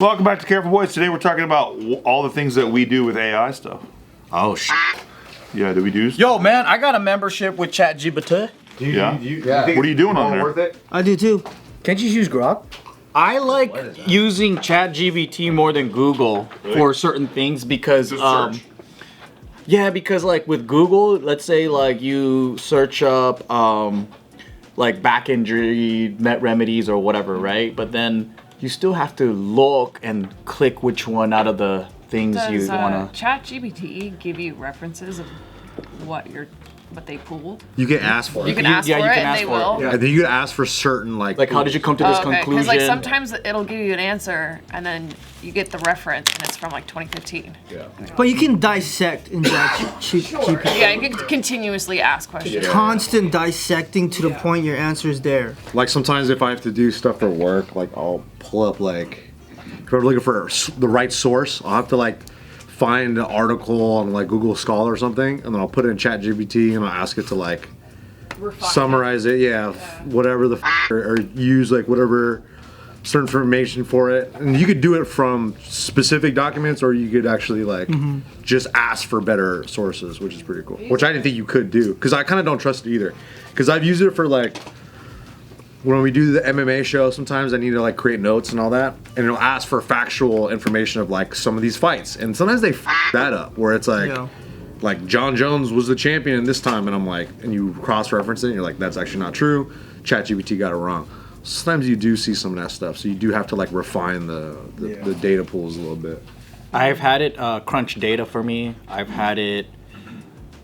Welcome back to Careful Boys. Today we're talking about all the things that we do with AI stuff. Oh shit. Yeah, do we do? Yo, man, I got a membership with ChatGPT. Yeah. Yeah. What are you doing on there? Worth it? I do too. Can't you use Grok? I like using ChatGPT more than Google for certain things because Just search. yeah, because like with Google, let's say like you search up like back injury remedies or whatever, right? But then you still have to look and click which one out of the things you wanna. ChatGPT give you references of what they pulled? You can ask for it. You can ask for it, and they will. Yeah, then you can ask for certain like Like, how did you come to this Okay, conclusion? because like sometimes it'll give you an answer, and then you get the reference, and it's from like 2015. Yeah. But you can dissect in ChatGPT. Yeah, you can continuously ask questions. Constant dissecting to the point your answer is there. Like sometimes if I have to do stuff for work, like I'll pull up like if I'm looking for the right source, I'll have to like find an article on like Google Scholar or something, and then I'll put it in ChatGPT and I'll ask it to like summarize it, whatever the or use like whatever certain information for it. And you could do it from specific documents, or you could actually like just ask for better sources, which is pretty cool. Which I didn't think you could do, because I kind of don't trust it either. Because I've used it for like when we do the MMA show, sometimes I need to like create notes and all that, and it'll ask for factual information of like some of these fights, and sometimes they that up where it's like like John Jones was the champion this time, and I'm like, and you cross-reference it and you're like, that's actually not true, ChatGPT got it wrong. Sometimes you do see some of that stuff, so you do have to like refine the data pools a little bit. I've had it crunch data for me. I've had it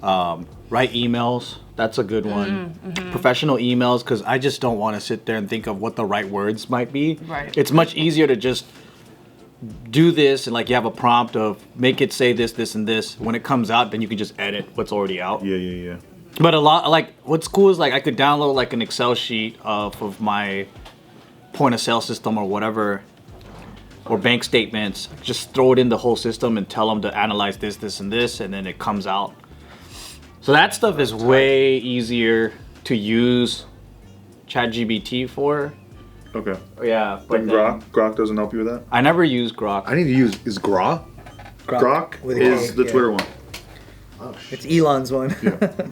write emails. That's a good one. Professional emails, because I just don't want to sit there and think of what the right words might be. Right. It's much easier to just do this and like you have a prompt of make it say this, this, and this. When it comes out, then you can just edit what's already out. Yeah. But a lot, like, what's cool is like I could download like an Excel sheet of my point of sale system or whatever, or bank statements. Just throw it in the whole system and tell them to analyze this, this, and this, and then it comes out. So that stuff is way easier to use ChatGPT for. Okay. Yeah. But Like then Grok doesn't help you with that? I never use Grok. I need to use Grok. Grok with a is K, the yeah. Twitter one. It's Elon's one.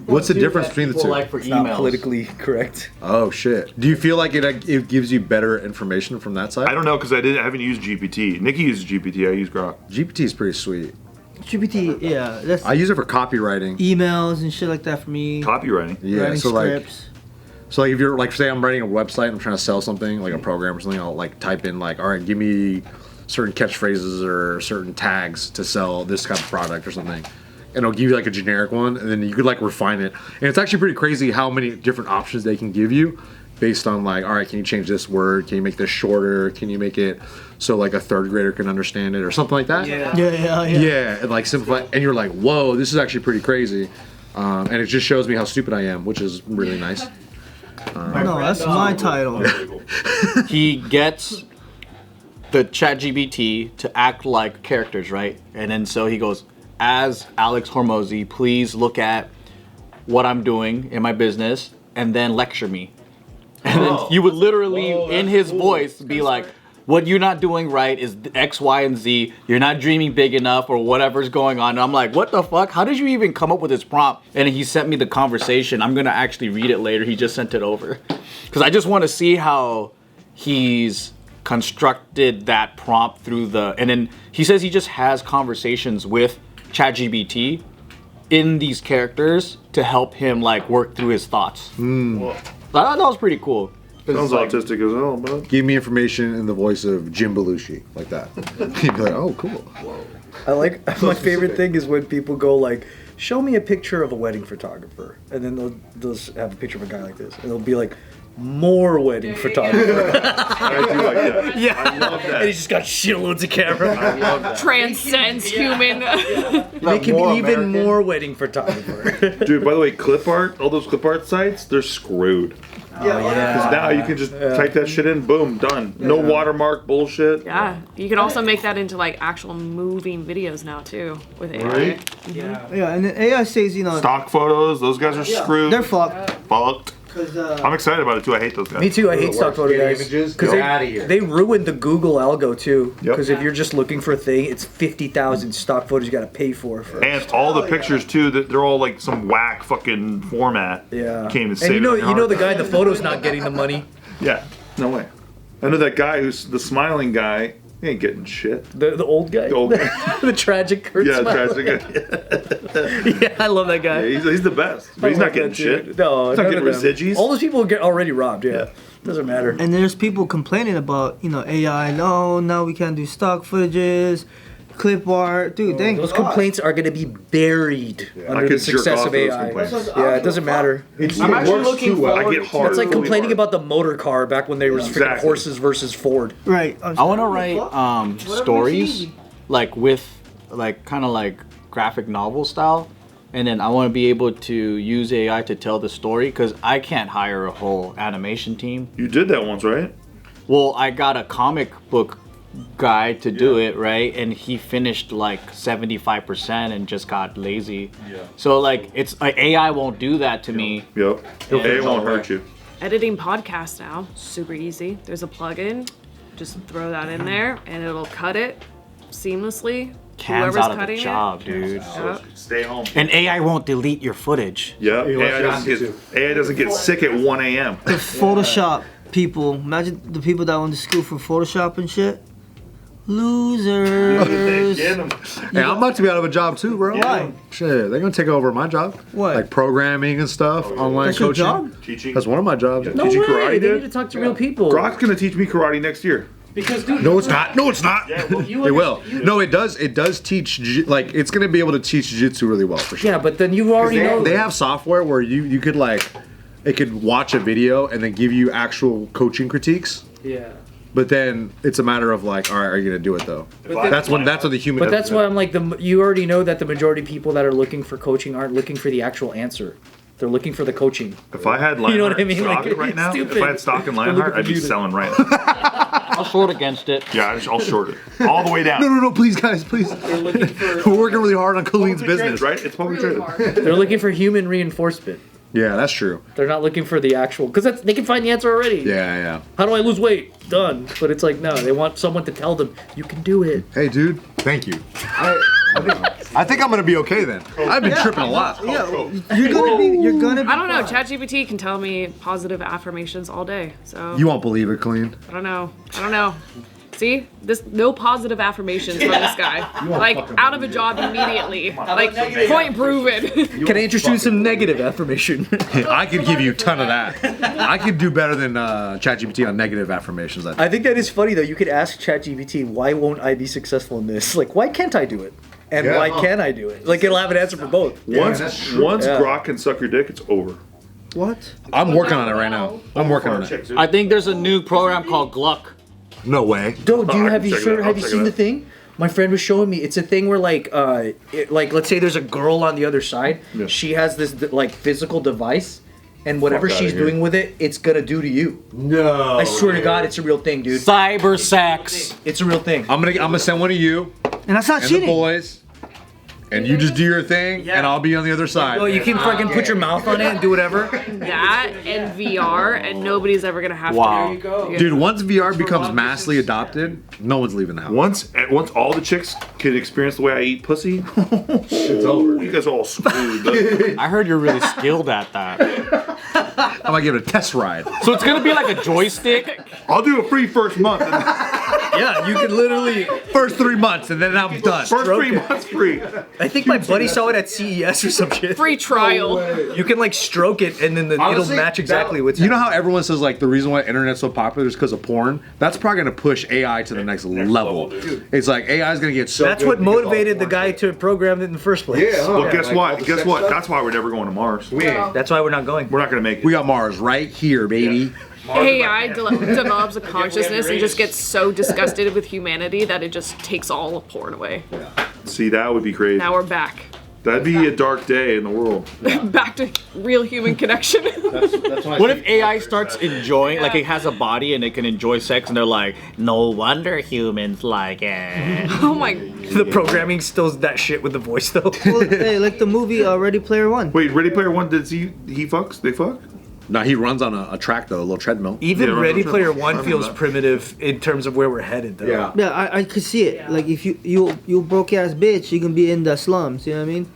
What's the difference between the People two? like for It's not emails. politically correct. Oh shit! Do you feel like it gives you better information from that side? I don't know, because I haven't used GPT. Nikki uses GPT, I use Grok. GPT is pretty sweet. GPT, yeah, that's I use it for copywriting. emails and shit like that for me. Copywriting. Yeah, Writing so scripts. like if you're like, say I'm writing a website and I'm trying to sell something like a program or something, I'll like type in like, all right, give me certain catchphrases or certain tags to sell this kind of product or something, and it'll give you like a generic one, and then you could like refine it. And it's actually pretty crazy how many different options they can give you based on like, all right, can you change this word? Can you make this shorter? Can you make it so like a third grader can understand it or something like that? Yeah, and like simplify, and you're like, whoa, this is actually pretty crazy, and it just shows me how stupid I am, which is really nice. No, that's my title. He gets the ChatGPT to act like characters, right? And then so he goes, as Alex Hormozy, please look at what I'm doing in my business and then lecture me. And then you would literally, in his voice, be like, what you're not doing right is X, Y, and Z. You're not dreaming big enough or whatever's going on. And I'm like, what the fuck? How did you even come up with this prompt? And he sent me the conversation. I'm going to actually read it later. He just sent it over. Because I just want to see how he's constructed that prompt through the... And then he says he just has conversations with ChatGPT in these characters to help him like work through his thoughts. I thought that was pretty cool. Sounds like, autistic as hell, bud. Give me information in the voice of Jim Belushi, like that. You'd be like, oh, cool. I like my favorite thing is when people go like, show me a picture of a wedding photographer, and then they'll just have a picture of a guy like this, and they'll be like, more wedding photographer. I do like that. Yeah, I love that. and he's just got shitloads of camera. I love that. Transcends human. Make him even more wedding photographer. Dude, by the way, clip art, all those clip art sites, they're screwed. Because now you can just type that shit in, boom, done. No watermark bullshit. Yeah, you can also make that into like actual moving videos now too with AI. Right? Yeah, and then AI says, you know, Stock photos, those guys are screwed. they're fucked. Fucked. I'm excited about it too. I hate those guys. Me too. I hate stock photo guys images. because Get outta here. they ruined the Google algo too. Yep. Because if you're just looking for a thing, it's 50,000 stock photos you got to pay for. And all the pictures too, that they're all like some whack fucking format. Yeah. Can't even And save you know, it on your the hard guy, the photo's not getting the money. Yeah, no way. I know that guy who's the smiling guy. He ain't getting shit. The old guy. The old guy. The tragic Kurt Yeah, Smiley. tragic. Yeah, I love that guy. Yeah, he's the best. But he's I not like getting that shit. dude. No, he's not none getting of them. residues. All those people get already robbed. Yeah. Yeah. Doesn't matter. And there's people complaining about, AI. No, now we can't do stock footages, clip art. Dude, thank Those God. complaints are going to be buried I under the could jerk success off of to those AI. complaints. Yeah, it doesn't matter. I'm actually looking forward. I get hard. It's like really complaining hard. about the motor car back when they were freaking Exactly. horses versus Ford. Right. I want to write stories like with like kind of like graphic novel style, and then I want to be able to use AI to tell the story because I can't hire a whole animation team. You did that once, right? Well, I got a comic book guy to do it, right? And he finished like 75% and just got lazy. Yeah. So like it's like AI won't do that to me. Yep. It won't hurt you. Editing podcasts now, super easy. There's a plugin, just throw that in there, and it'll cut it seamlessly. Can's Whoever's out of the cutting job, dude. Yep. Stay home. And AI won't delete your footage. Yep. AI doesn't get sick at 1 a.m. The Photoshop people. Imagine the people that went to school for Photoshop and shit. Losers. Get 'em. Hey, I'm about to be out of a job too, bro. Why? Shit, they're gonna take over my job. What? Like programming and stuff, online That's your coaching. job? Teaching. That's one of my jobs. No Teaching way. karate, They dude? need to talk to real people. Grok's gonna teach me karate next year. No, it's not. No, it's not. It will. No, it does. It does teach. Like, it's gonna be able to teach jiu-jitsu really well for sure. Yeah, but then you already know. They have software where you could like, it could watch a video and then give you actual coaching critiques. Yeah. But then it's a matter of like, all right, are you gonna do it though? That's when the human. But that's why I'm like, you already know that the majority of people that are looking for coaching aren't looking for the actual answer. They're looking for the coaching. If I had Lionheart You know what I mean? stock Like, right now, stupid. if I had stock in Lionheart, I'd be confused. selling right now. I'll short against it. Yeah, I'll short it all the way down. No, please, guys, please. We're working really hard on Kalyne's business. Right? It's public traded. They're looking for human reinforcement. Yeah, that's true. They're not looking for the actual, because they can find the answer already. Yeah. How do I lose weight? Done. But it's like, no, they want someone to tell them, you can do it. Hey, dude, thank you. I think I'm gonna be okay then. I've been tripping a lot. Yeah, you're gonna be I don't know. ChatGPT can tell me positive affirmations all day. So You won't believe it, Kalyne. I don't know. See, no positive affirmations from this guy. Like out of a job immediately. Like point proven. Can I introduce some negative affirmation? I could give you a ton of that. I could do better than ChatGPT on negative affirmations. I think that is funny though. You could ask ChatGPT, why won't I be successful in this? Like, why can't I do it? And why can I do it? Like, it'll have an answer for both. Once Yeah. Grok can suck your dick, it's over. What? I'm working on it right now. I'm working on it. I think there's a new program called Gluck. No way. Dude, I have can you check it out. I'll check seen it the out. thing? My friend was showing me. It's a thing where like let's say there's a girl on the other side. Yeah. She has this like physical device, and whatever Fuck outta she's here. doing with it, it's gonna do to you. No. I swear to God, it's a real thing, dude. Cyber sex. It's a real thing. I'm gonna send one of you And that's not and the cheating. boys, and you just do your thing, and I'll be on the other side. Oh, you can fucking put your mouth on it and do whatever. That and VR, and nobody's ever gonna have Wow. to. Go. Dude, once VR becomes massively adopted, no one's leaving the house. Once all the chicks can experience the way I eat pussy, it's over. You guys are all screwed. I heard you're really skilled at that. I might give it a test ride. So it's gonna be like a joystick. I'll do a free first month. Yeah, you can literally. First 3 months, and then I'm done. First 3 months free. I think my buddy saw it at CES or some shit. Free trial. You can like stroke it, and then it'll match exactly what's. You know how everyone says like the reason why internet's so popular is because of porn? That's probably gonna push AI to the next level. It's like AI is gonna get so. That's good what because motivated the guy to program it in the first place. Well, guess what? Guess what? That's why we're never going to Mars. That's why we're not going. We're not going to make it. We got Mars right here, baby. AI develops a consciousness and just gets so disgusted with humanity that it just takes all of porn away. See, that would be crazy. Now we're back. That'd be a dark day in the world. Back to real human connection. What if AI starts enjoying, like it has a body and it can enjoy sex, and they're like, no wonder humans like it. Oh my. The programming still is that shit with the voice though. Well, hey, like the movie Ready Player One. Wait, Ready Player One, he fucks? They fuck? No, he runs on a track though, a little treadmill. Even Yeah, Ready Russell Player Timberlake. One I feels remember primitive in terms of where we're headed, though. Yeah. Yeah, I could see it. Like if you broke ass bitch, you can be in the slums. You know what I mean?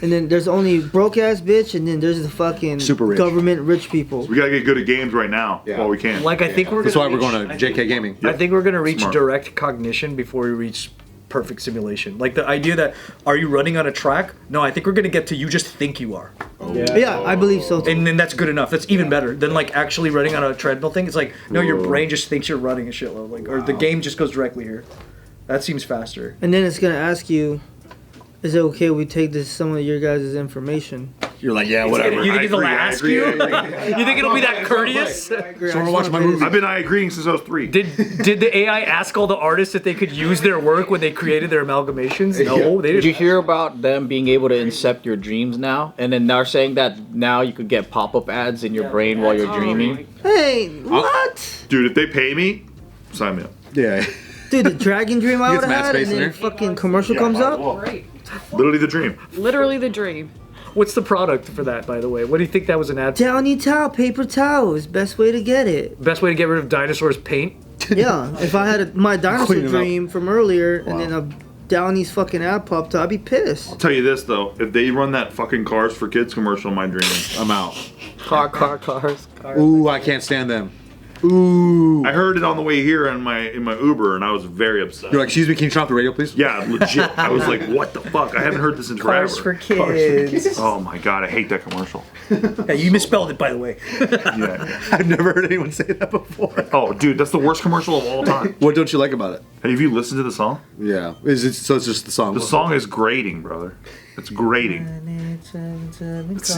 And then there's only broke ass bitch, and then there's the fucking Super rich. government rich people. We gotta get good at games right now Yeah. while we can. Like I think we're That's gonna why we're reach- going to JK Gaming. I think we're gonna reach Smart. direct cognition before we reach perfect simulation. Like the idea that are you running on a track? No, I think we're gonna get to you just think you are, Yeah, I believe so too. and then that's good enough. That's even better than like actually running on a treadmill thing. It's like no, your Whoa. brain just thinks you're running a shitload, like or the game just goes directly here. That seems faster. And then it's gonna ask you, is it okay we take this some of your guys' information? You're like, yeah, whatever. You think I it'll agree, I ask agree, you? I You think it'll be that courteous? So we're watching my movie. I've been agreeing since I was 3. Did the AI ask all the artists if they could use their work when they created their amalgamations? No, they Did you didn't. hear about them being able to incept your dreams now? And then they're saying that now you could get pop-up ads in your brain while you're dreaming. Hey, what? Dude, if they pay me, sign me up. Yeah. Dude, the dragon dream I Gets would have mad had, space and in then there. fucking commercial comes up. Great. Literally the dream. Literally the dream. What's the product for that, by the way? What do you think that was an ad? Downy towel, paper towels, best way to get it. Best way to get rid of dinosaurs' paint? Yeah, if I had my dinosaur Clean it up. dream from earlier, and then a Downey's fucking ad popped up, I'd be pissed. I'll tell you this though, if they run that fucking Cars for Kids commercial, my dream. I'm out. Cars. Ooh, I can't stand them. Ooh. I heard it on the way here in my Uber, and I was very upset. You're like, excuse me, can you turn off the radio, please? Yeah, legit. I was like, what the fuck? I haven't heard this in forever. Cars for kids. Oh my god, I hate that commercial. Yeah, you misspelled it, by the way. Yeah. I've never heard anyone say that before. Oh, dude, that's the worst commercial of all time. What don't you like about it? Hey, have you listened to the song? Yeah. Is it so? It's just the song. The song is grating, brother. It's grating.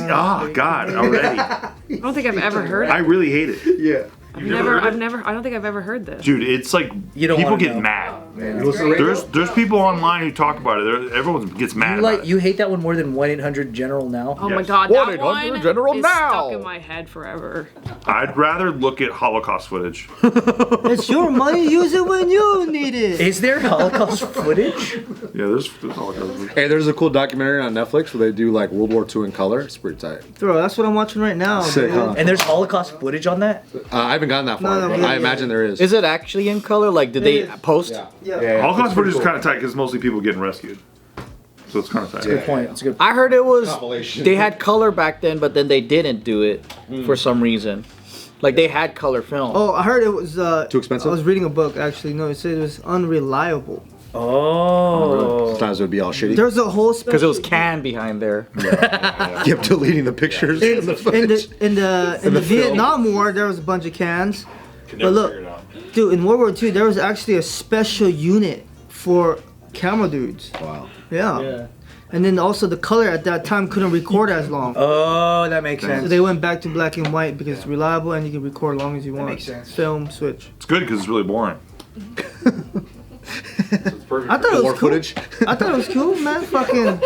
God, already. I don't think I've ever heard I it. really hate it. Yeah. I don't think I've ever heard this. Dude, it's like You don't people wanna get know. mad. You listen to radio? There's people online who talk about it. Everyone gets mad about it. You hate that one more than 1-800-GENERAL now? Oh my Yes. god, that 1-800 one General is now. stuck in my head forever. I'd rather look at Holocaust footage. It's your money, use it when you need it. Is there Holocaust footage? Yeah, there's Holocaust footage. Hey, there's a cool documentary on Netflix where they do like World War II in color. It's pretty tight. Bro, that's what I'm watching right now. Sick, dude. huh? And there's Holocaust footage on that? I haven't gotten that far, No, but yeah, I yeah. imagine there is. Is it actually in color? Like, did they is. post? Yeah. Holocaust footage is kind of tight because mostly people getting rescued. So it's kind of tight. Good point. It's a good. I heard it was Compilation. they had color back then, but then they didn't do it for some reason. Like they had color film. Oh, I heard it was Too expensive? I was reading a book actually. No, it said it was unreliable. Oh. Sometimes it would be all shitty. There's a whole Because it was special- can behind there. Kept deleting the pictures and the footage. in the the film. Vietnam War, there was a bunch of cans. But look, dude, in World War II, there was actually a special unit for camera dudes. Wow. Yeah. And then also the color at that time couldn't record as long. Oh, that makes So sense. they went back to black and white because it's reliable and you can record as long as you want. makes sense. Film, switch. It's good because it's really boring. I thought it More was cool. footage? I thought it was cool, man. Fucking,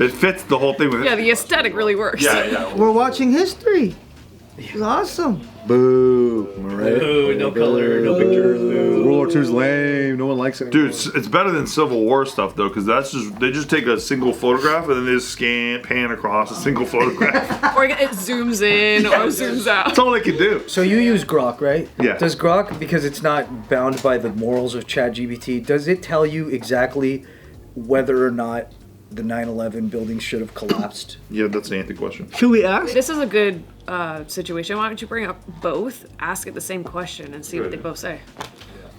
It fits the whole thing with Yeah, the aesthetic really works. yeah. we're watching history. It's awesome. Boo. Am I right? No color, no pictures. World War II's lame. No one likes it. Dude, it's better than Civil War stuff though, because they just take a single photograph and then they just pan across a single photograph. Or it zooms in or zooms out. That's all they can do. So you use Grok, right? Yeah. Does Grok, because it's not bound by the morals of ChatGPT, does it tell you exactly whether or not the 9/11 building should have collapsed? Yeah, that's an Anthony question. Should we ask? This is a good situation. Why don't you bring up both, ask it the same question, and see what they both say?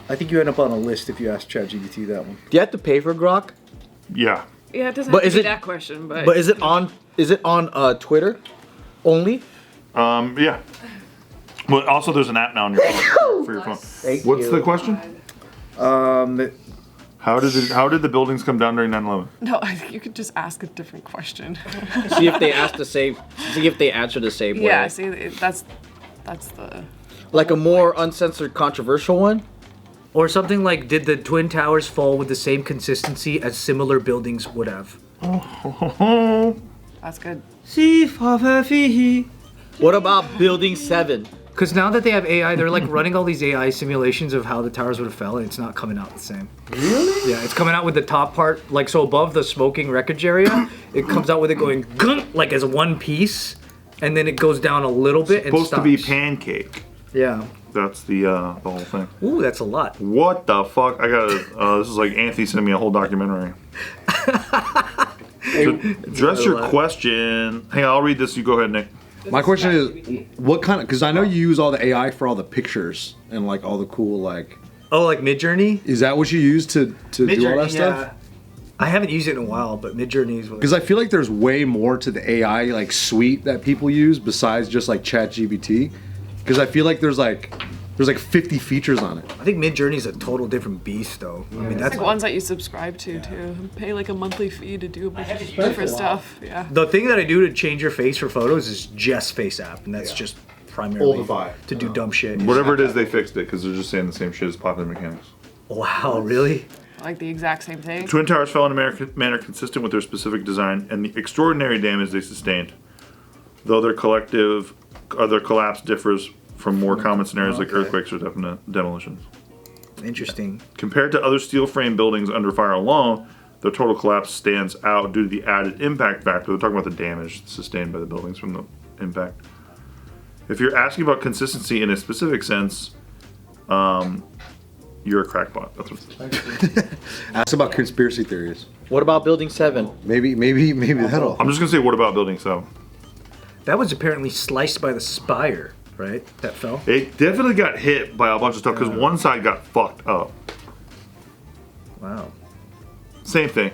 I think you end up on a list if you ask ChatGPT that one. Do you have to pay for Grok? Yeah. Yeah, it doesn't But have is to be it- that question, but, But is it on Twitter only? Yeah. Well, also there's an app now on your phone for your phone. What's the question? How did the buildings come down during 9/11? no, I think you could just ask a different question. See if they ask the same. See if they answer the same way. Yeah, see, that's the. Like a more uncensored, controversial one. Or something like, did the Twin Towers fall with the same consistency as similar buildings would have? That's good. See, Fafafi. What about Building 7? Because now that they have AI, they're like running all these AI simulations of how the towers would have fell, and it's not coming out the same. Really? Yeah, it's coming out with the top part, like so above the smoking wreckage area, it comes out with it going gunk, like as one piece, and then it goes down a little bit and Supposed to be stops. pancake. Yeah. That's the whole thing. Ooh, that's a lot. What the fuck? I gotta. This is like Anthony sent me a whole documentary. To address your question. Hang on, I'll read this. You go ahead, Nick. My question is, what kind of? Because I know you use all the AI for all the pictures and like all the cool like. Oh, like Midjourney? Is that what you use to do all that stuff? I haven't used it in a while, but Midjourney is what. Because I feel like there's way more to the AI like suite that people use besides just like ChatGPT. Because I feel like there's like 50 features on it. I think Midjourney is a total different beast, though. I mean, that's Like ones that you subscribe to too. Pay like a monthly fee to do a bunch of different stuff. Yeah. the thing that I do to change your face for photos is Just Face app, and that's just primarily Oldify. to do dumb shit. Whatever it is, they fixed it because they're just saying the same shit as Popular Mechanics. Wow, really? Like the exact same thing. Twin towers fell in a manner consistent with their specific design and the extraordinary damage they sustained. Though their collapse differs from more common scenarios like earthquakes or demolitions. Interesting. Compared to other steel frame buildings under fire alone, their total collapse stands out due to the added impact factor. They're talking about the damage sustained by the buildings from the impact. If you're asking about consistency in a specific sense, you're a crackpot. That's what Ask about conspiracy theories. What about Building 7? Maybe that'll. I'm just gonna say, what about Building 7? That was apparently sliced by the spire, right? That fell. It definitely got hit by a bunch of stuff because one side got fucked up. Wow. Same thing.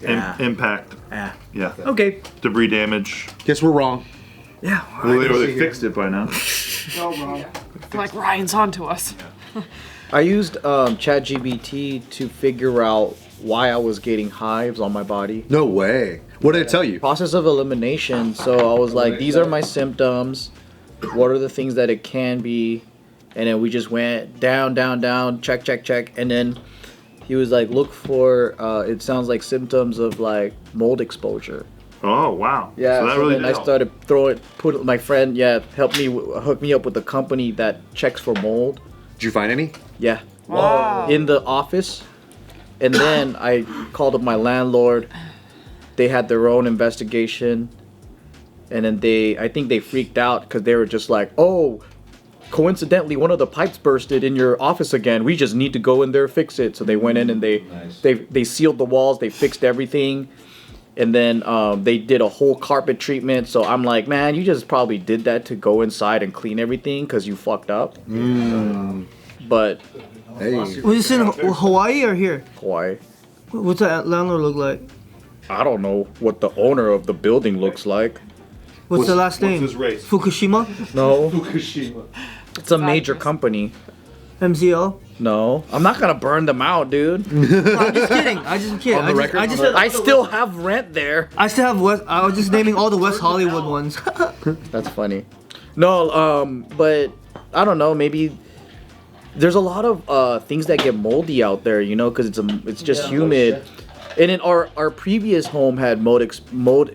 Yeah. Impact. Ah. Yeah. Okay. Debris damage. Guess we're wrong. Yeah. Well, they fixed it by now. Like Ryan's onto us. I used ChatGPT to figure out why I was getting hives on my body. No way. What did it tell you? Process of elimination. So I was like, these are my symptoms. What are the things that it can be? And then we just went down, check. And then he was like, look for, it sounds like symptoms of like mold exposure. Oh, wow. Yeah, So that so really then did I help. started my friend, hooked me up with a company that checks for mold. Did you find any? Yeah. Wow. In the office. And then I called up my landlord. They had their own investigation. And then I think they freaked out because they were just like, oh, coincidentally, one of the pipes bursted in your office again. We just need to go in there and fix it. So they went in and they sealed the walls. They fixed everything. And then they did a whole carpet treatment. So I'm like, man, you just probably did that to go inside and clean everything because you fucked up. But Hey. Was this in Hawaii or here? why? What's that landlord look like? I don't know what the owner of the building looks like. What's the last name? his race? Fukushima? No. It's a major company. MCL? No. I'm not gonna burn them out, dude. No, I'm just kidding. On the record? I still have rent there. I still have West. I was just naming all the West Hollywood ones. That's funny. No, but I don't know. Maybe there's a lot of things that get moldy out there, you know, because it's just humid. And in our previous home had mold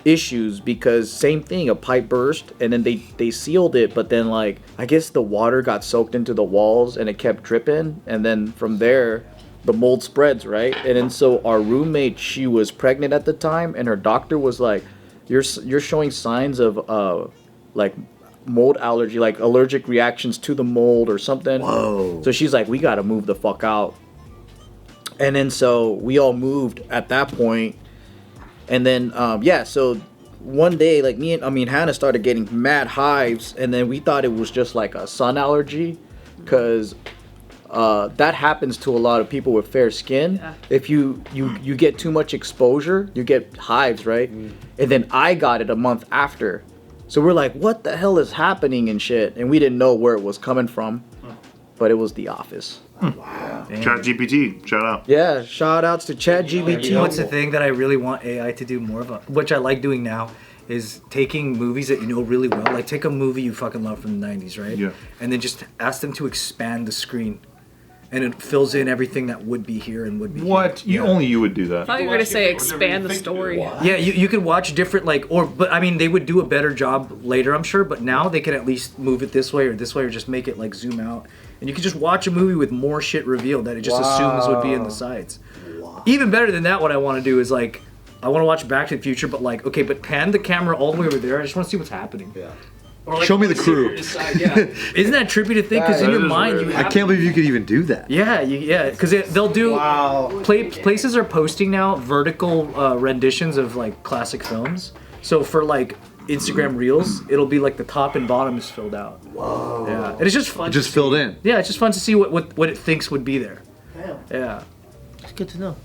issues because same thing, a pipe burst and then they sealed it, but then like I guess the water got soaked into the walls and it kept dripping, and then from there the mold spreads, right? And then so our roommate, she was pregnant at the time, and her doctor was like, you're showing signs of like mold allergy, like allergic reactions to the mold or something. Whoa. So she's like, we gotta move the fuck out. And then so we all moved at that point. And then so one day like Hannah started getting mad hives, and then we thought it was just like a sun allergy, because that happens to a lot of people with fair skin. Yeah. If you get too much exposure, you get hives, right? And then I got it a month after. So we're like, what the hell is happening and shit? And we didn't know where it was coming from, but it was the office. ChatGPT, shout out. Yeah, shout outs to ChatGPT. You know what's the thing that I really want AI to do more of, which I like doing now, is taking movies that you know really well. Like take a movie you fucking love from the 90s, right? Yeah. And then just ask them to expand the screen. And it fills in everything that would be here and would be What? here. Only you would do that. I thought you were gonna say expand the story. Yeah, you could watch different but I mean they would do a better job later, I'm sure, but now they can at least move it this way or just make it like zoom out. And you could just watch a movie with more shit revealed that it just assumes would be in the sides. Even better than that, what I want to do is like I want to watch Back to the Future, but like, okay, but pan the camera all the way over there. I just want to see what's happening. Yeah. Or like Show me the sit here crew. and decide, yeah. Isn't that trippy to think? Because in That your is mind, weird. you I have can't believe you could even do that. Yeah, because they'll do. Places are posting now vertical renditions of like classic films. So for like Instagram Reels, it'll be like the top and bottom is filled out. Whoa. Yeah, and it's just fun. Just filled in. Yeah, it's just fun to see what it thinks would be there. Damn. Yeah. It's good to know.